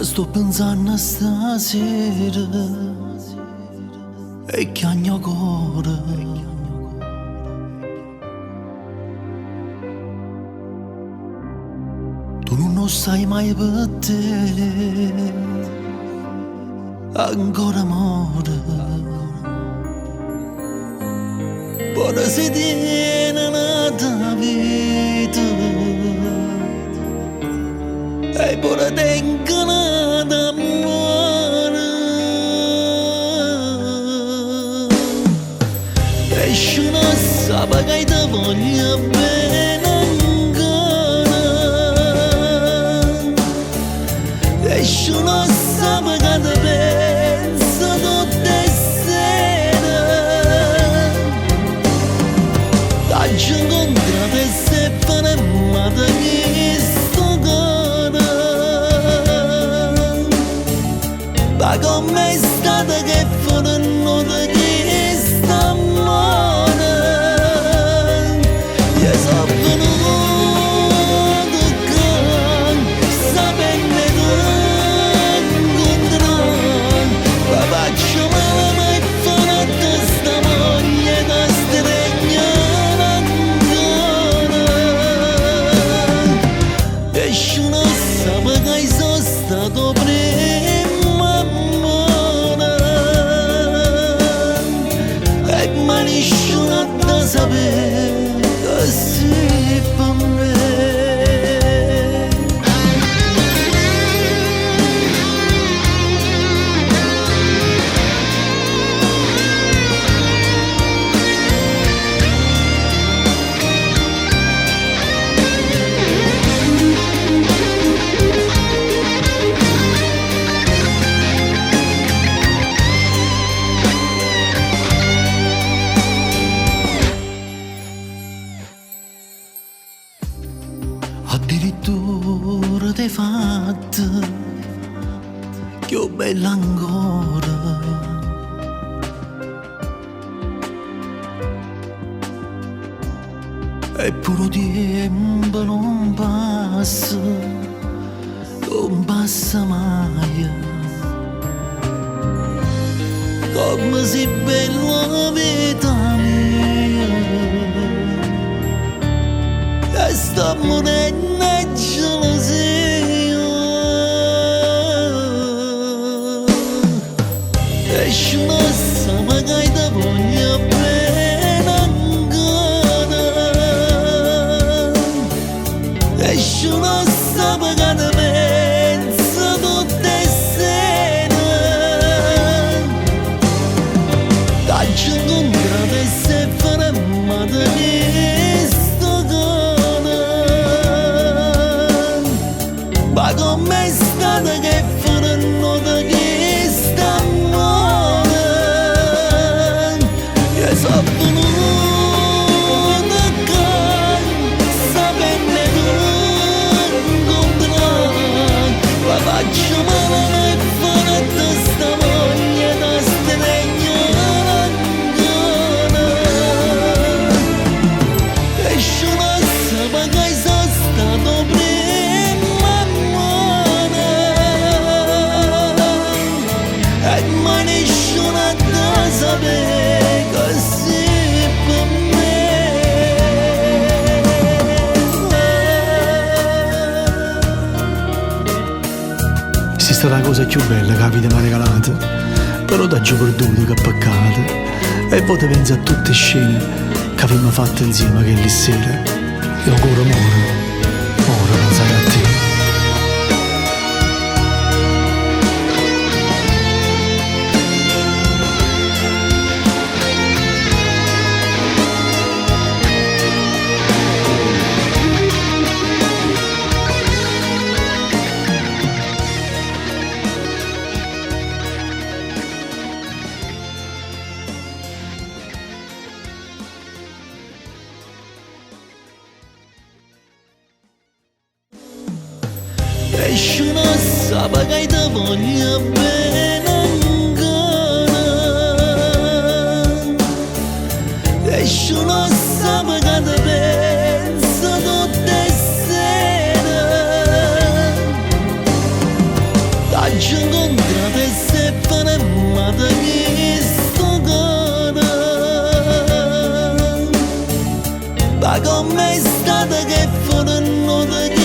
Sto pensando stasera e che al mio cuore tu non lo sai mai per te ancora amore poi si tiene la tua vita e poi tengono d'amore e se non sa che ti voglio bene ancora e se non sa che ti penso tutte sere t'ho incontrato e se fare male che sto cuore ma com'è stata che fuori nota che sta amore io sono venuto con sapendo di incontrare ma faccio male ma è fatta sta moglie da stregnare ancora e se non sa che sono stato prima ma nessuno da sapere che sei per me. Addirittura t'hai fatta più bella ancora eppure tempo non passa mai come si bella la vita mia e sto morendo e gelosia e se non sa che ti voglio bene ancora e se non sa che ti penso tutte sere t'ho incontrato e se faremmo di sto cuore ma com'è stata che fuori nota che sta amore io sono venuto con sapendo di incontrare ma faccio male ma è fatta sta voglia da stregnare ancora e se non sa che sono stato prima ma nessuno da sapere che sei per me. Se sta la cosa più bella che la vita mi ha regalato, però t'ho già perduto che peccato. E poi ti pensi a tutte scene che abbiamo fatto insieme quelle sere. Io ancora moro pensare a te. E se non sa che ti voglio bene ancora e se non sa che ti penso tutte sere come è stata che fuori nota che